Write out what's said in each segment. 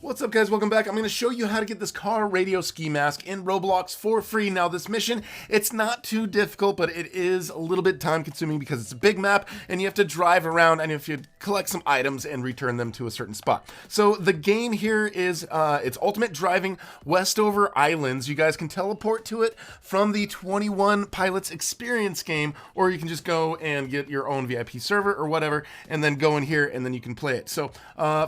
What's up, guys? Welcome back. I'm going to show you how to get this car radio ski mask in Roblox for free. Now, this mission, it's not too difficult, but it is a little bit time consuming because it's a big map and you have to drive around and if you collect some items and return them to a certain spot. So the game here is it's Ultimate Driving Westover Islands. You guys can teleport to it from the 21 Pilots Experience game, or you can just go and get your own VIP server or whatever and then go in here and then you can play it. So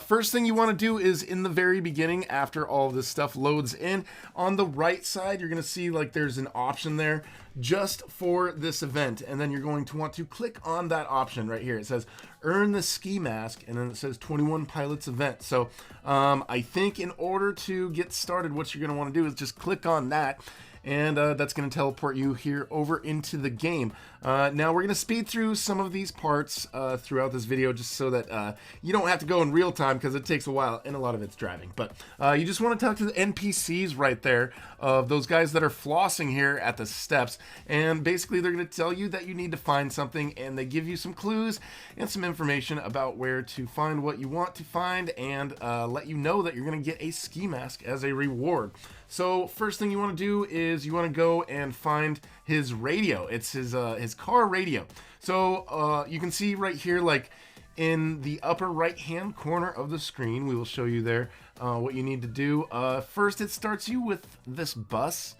first thing you want to do is in the very beginning, after all of this stuff loads in, on the right side you're going to see like there's an option there just for this event, and then you're going to want to click on that option right here. It says earn the ski mask, and then it says 21 pilots event. So I think in order to get started, what you're going to want to do is just click on that, and that's going to teleport you here over into the game. Now we're going to speed through some of these parts throughout this video just so that you don't have to go in real time because it takes a while and a lot of it's driving. But you just want to talk to the NPCs right there, of those guys that are flossing here at the steps, and basically they're going to tell you that you need to find something, and they give you some clues and some information about where to find what you want to find, and let you know that you're going to get a ski mask as a reward. So first thing you want to do is you want to go and find his radio. It's his car radio. So you can see right here, like in the upper right hand corner of the screen, we will show you there what you need to do. First, it starts you with this bus.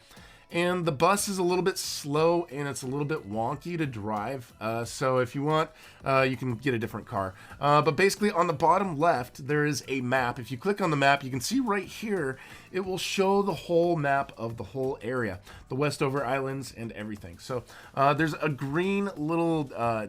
And the bus is a little bit slow and it's a little bit wonky to drive. So if you want, you can get a different car. But basically on the bottom left, there is a map. If you click on the map, you can see right here, it will show the whole map of the whole area, the Westover Islands and everything. So there's a green little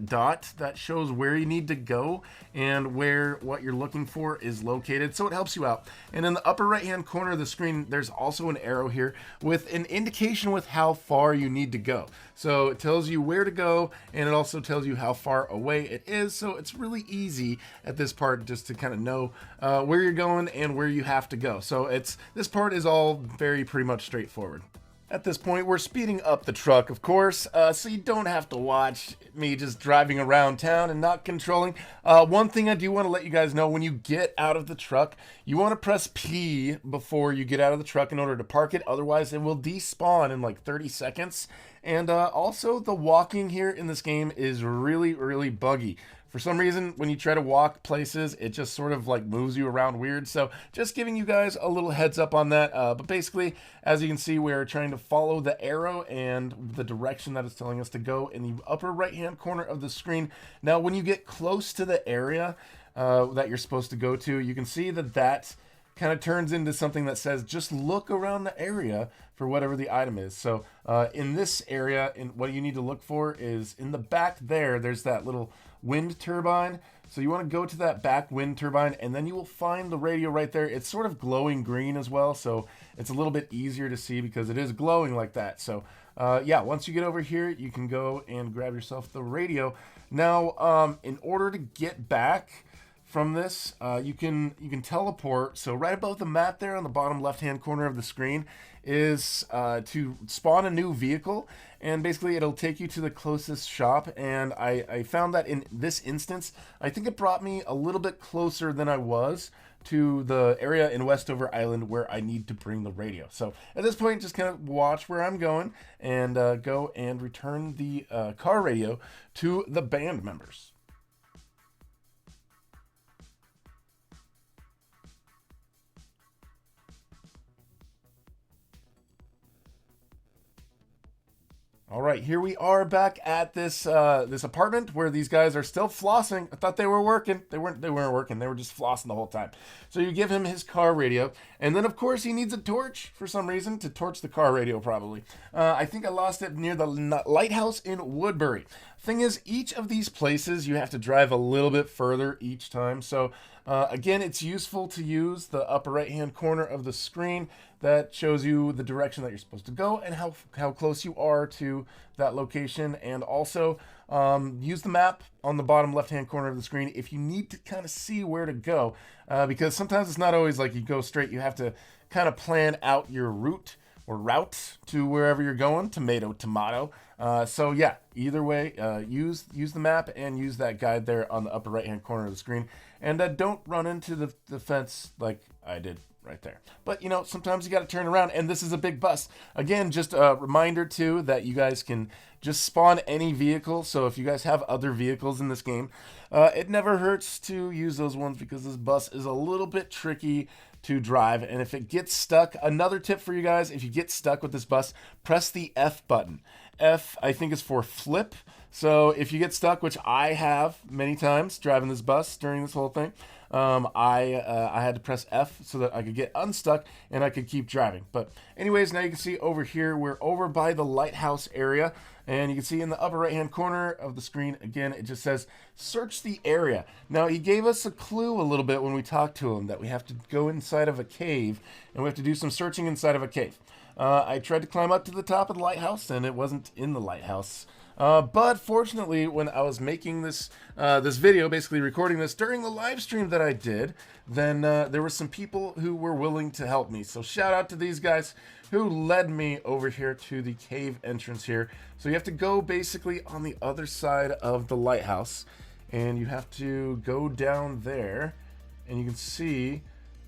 dot that shows where you need to go and where what you're looking for is located. So it helps you out. And in the upper right hand corner of the screen, there's also an arrow here with an indication with how far you need to go. So it tells you where to go, and it also tells you how far away it is. So it's really easy at this part just to kind of know where you're going and where you have to go. So this part is all pretty much straightforward. At this point, we're speeding up the truck, of course, so you don't have to watch me just driving around town and not controlling. One thing I do want to let you guys know, when you get out of the truck, you want to press P before you get out of the truck in order to park it. Otherwise, it will despawn in like 30 seconds. And also, the walking here in this game is really, really buggy. For some reason, when you try to walk places, it just sort of like moves you around weird. So just giving you guys a little heads up on that. But basically, as you can see, we're trying to follow the arrow and the direction that it's telling us to go in the upper right-hand corner of the screen. Now, when you get close to the area that you're supposed to go to, you can see that kind of turns into something that says just look around the area for whatever the item is. So in this area, what you need to look for is in the back there's that little wind turbine. So you want to go to that back wind turbine, and then you will find the radio right there. It's sort of glowing green as well, so it's a little bit easier to see because it is glowing like that. So yeah, once you get over here, you can go and grab yourself the radio. Now, in order to get back from this, you can teleport. So right above the map there on the bottom left hand corner of the screen is to spawn a new vehicle, and basically it'll take you to the closest shop. And I found that in this instance, I think it brought me a little bit closer than I was to the area in Westover Island where I need to bring the radio. So at this point, just kind of watch where I'm going and go and return the car radio to the band members. All right, here we are back at this this apartment where these guys are still flossing. I thought they were working. They weren't working. They were just flossing the whole time. So you give him his car radio, and then of course he needs a torch for some reason to torch the car radio probably. I think I lost it near the lighthouse in Woodbury. Thing is, each of these places you have to drive a little bit further each time. So again, it's useful to use the upper right hand corner of the screen that shows you the direction that you're supposed to go and how close you are to that location. And also use the map on the bottom left hand corner of the screen if you need to kind of see where to go, because sometimes it's not always like you go straight. You have to kind of plan out your route to wherever you're going. Tomato. So yeah, either way, use the map and use that guide there on the upper right hand corner of the screen, and don't run into the fence like I did right there. But, you know, sometimes you got to turn around, and this is a big bus. Again, just a reminder, too, that you guys can just spawn any vehicle. So if you guys have other vehicles in this game, it never hurts to use those ones because this bus is a little bit tricky to drive. And if it gets stuck, another tip for you guys, if you get stuck with this bus, press the F button. F, I think, is for flip. So if you get stuck, which I have many times driving this bus during this whole thing, I had to press F so that I could get unstuck and I could keep driving. But anyways, now you can see over here, we're over by the lighthouse area. And you can see in the upper right hand corner of the screen, again, it just says search the area. Now, he gave us a clue a little bit when we talked to him that we have to go inside of a cave and we have to do some searching inside of a cave. I tried to climb up to the top of the lighthouse and it wasn't in the lighthouse. But fortunately, when I was making this video, basically recording this during the live stream that I did, then there were some people who were willing to help me. So shout out to these guys who led me over here to the cave entrance here. So you have to go basically on the other side of the lighthouse, and you have to go down there, and you can see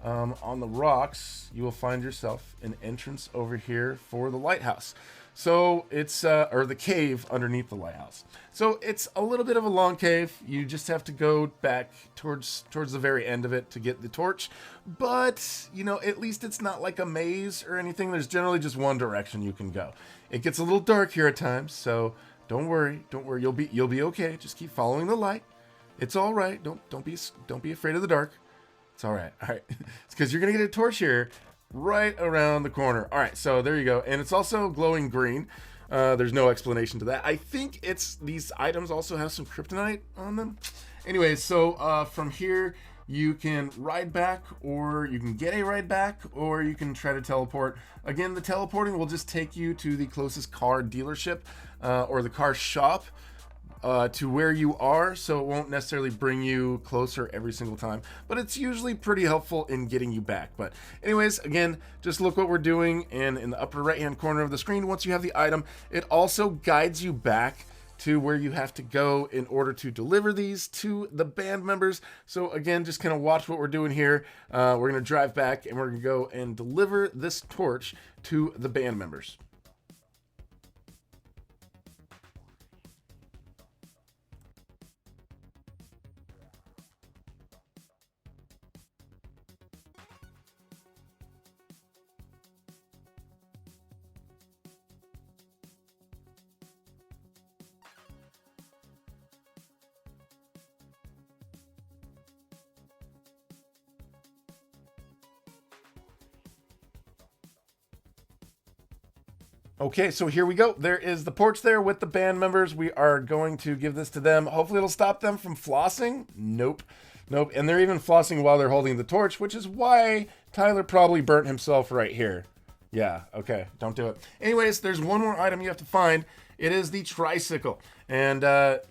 on the rocks, you will find yourself an entrance over here for the lighthouse. So it's, or the cave underneath the lighthouse. So it's a little bit of a long cave. You just have to go back towards the very end of it to get the torch. But, you know, at least it's not like a maze or anything. There's generally just one direction you can go. It gets a little dark here at times, so don't worry. Don't worry. You'll be okay. Just keep following the light. It's all right. Don't be afraid of the dark. It's all right. All right. It's because you're gonna get a torch here right around the corner. All right, so there you go. And it's also glowing green. There's no explanation to that. I think it's these items also have some kryptonite on them. Anyways, so from here you can ride back, or you can get a ride back, or you can try to teleport. Again, the teleporting will just take you to the closest car dealership or the car shop to where you are, so it won't necessarily bring you closer every single time, but it's usually pretty helpful in getting you back. But anyways, again, just look what we're doing, and in the upper right hand corner of the screen, once you have the item, it also guides you back to where you have to go in order to deliver these to the band members. So again, just kind of watch what we're doing here. We're going to drive back and we're going to go and deliver this torch to the band members. Okay, so here we go. There is the porch there with the band members. We are going to give this to them. Hopefully it'll stop them from flossing. Nope. And they're even flossing while they're holding the torch, which is why Tyler probably burnt himself right here. Yeah, okay, don't do it. Anyways, there's one more item you have to find. It is the tricycle. And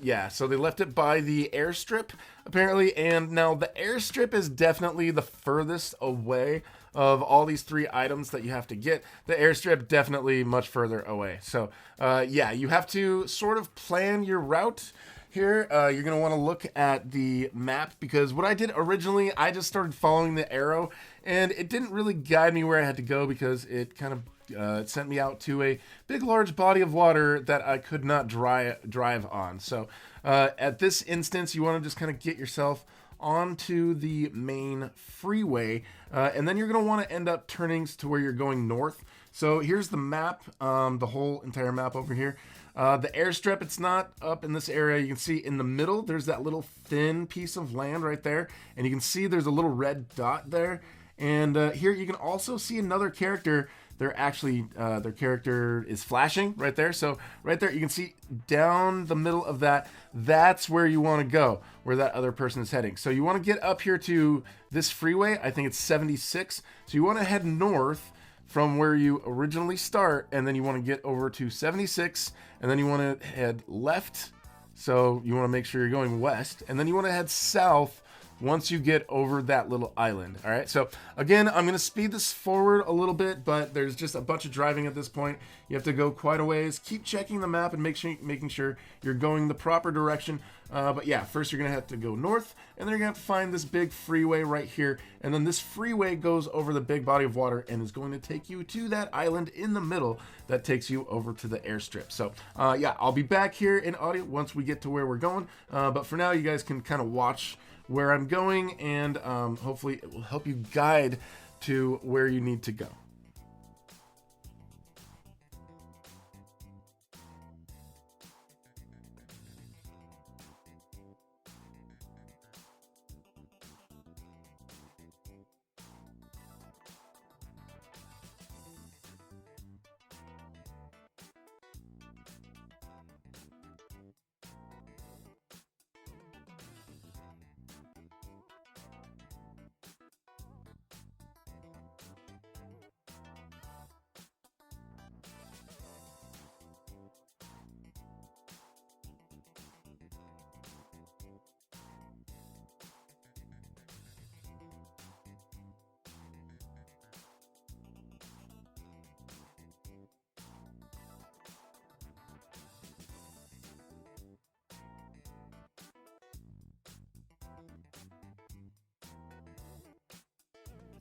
yeah, so they left it by the airstrip, apparently. And now the airstrip is definitely the furthest away of all these three items that you have to get. The airstrip definitely much further away. So yeah, you have to sort of plan your route here. You're going to want to look at the map, because what I did originally, I just started following the arrow, and it didn't really guide me where I had to go, because it kind of it sent me out to a big, large body of water that I could not drive on. So at this instance, you want to just kind of get yourself onto the main freeway, and then you're going to want to end up turning to where you're going north. So here's the map, the whole entire map over here. The airstrip, it's not up in this area. You can see in the middle, there's that little thin piece of land right there, and you can see there's a little red dot there. And here you can also see another character. They're actually, their character is flashing right there. So right there, you can see down the middle of that, that's where you want to go, where that other person is heading. So you want to get up here to this freeway. I think it's 76. So you want to head north from where you originally start, and then you want to get over to 76, and then you want to head left. So you want to make sure you're going west, and then you want to head south once you get over that little island. All right, so again, I'm going to speed this forward a little bit, but there's just a bunch of driving at this point. You have to go quite a ways. Keep checking the map and making sure you're going the proper direction. But yeah, first you're going to have to go north, and then you're going to have to find this big freeway right here. And then this freeway goes over the big body of water and is going to take you to that island in the middle that takes you over to the airstrip. So yeah, I'll be back here in audio once we get to where we're going. But for now, you guys can kind of watch where I'm going, and hopefully it will help you guide to where you need to go.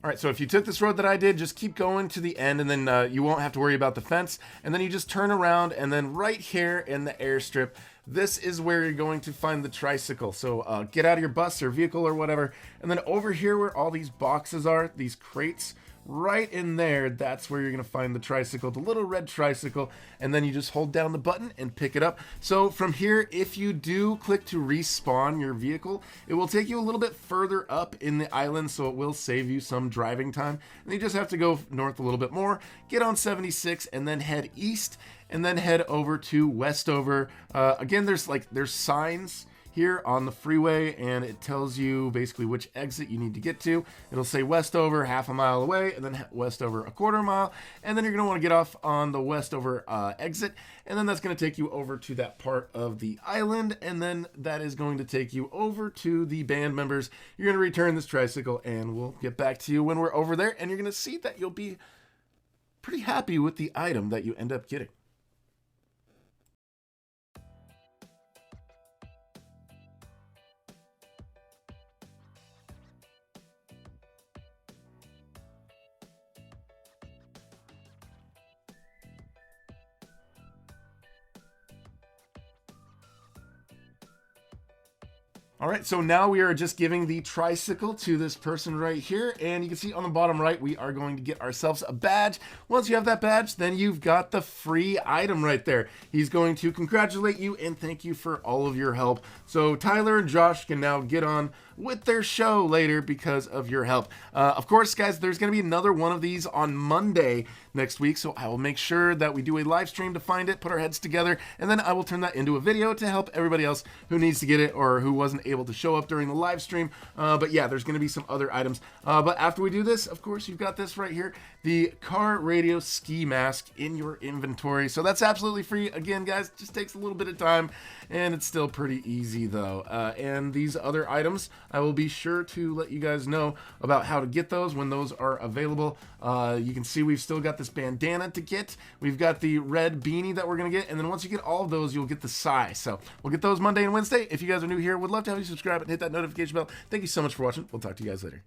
All right, so if you took this road that I did, just keep going to the end, and then you won't have to worry about the fence. And then you just turn around, and then right here in the airstrip, this is where you're going to find the tricycle. So get out of your bus or vehicle or whatever, and then over here where all these boxes are, these crates, right in there, that's where you're going to find the tricycle, the little red tricycle, and then you just hold down the button and pick it up. So from here, if you do click to respawn your vehicle, it will take you a little bit further up in the island, so it will save you some driving time. And you just have to go north a little bit more, get on 76, and then head east, and then head over to Westover. Again, there's signs here on the freeway, and it tells you basically which exit you need to get to. It'll say Westover half a mile away, and then Westover a quarter mile, and then you're going to want to get off on the Westover exit, and then that's going to take you over to that part of the island, and then that is going to take you over to the band members. You're going to return this tricycle, and we'll get back to you when we're over there, and you're going to see that you'll be pretty happy with the item that you end up getting. All right, so now we are just giving the tricycle to this person right here, and you can see on the bottom right, we are going to get ourselves a badge. Once you have that badge, then you've got the free item right there. He's going to congratulate you and thank you for all of your help. So Tyler and Josh can now get on with their show later because of your help. Of course, guys, there's going to be another one of these on Monday next week, so I will make sure that we do a live stream to find it, put our heads together, and then I will turn that into a video to help everybody else who needs to get it or who wasn't able to show up during the live stream. But yeah, there's going to be some other items. But after we do this, of course, you've got this right here, the car radio ski mask in your inventory. So that's absolutely free. Again, guys, just takes a little bit of time, and it's still pretty easy though. And these other items, I will be sure to let you guys know about how to get those when those are available. You can see we've still got this bandana to get. We've got the red beanie that we're going to get. And then once you get all of those, you'll get the size. So we'll get those Monday and Wednesday. If you guys are new here, would love to have you subscribe and hit that notification bell. Thank you so much for watching. We'll talk to you guys later.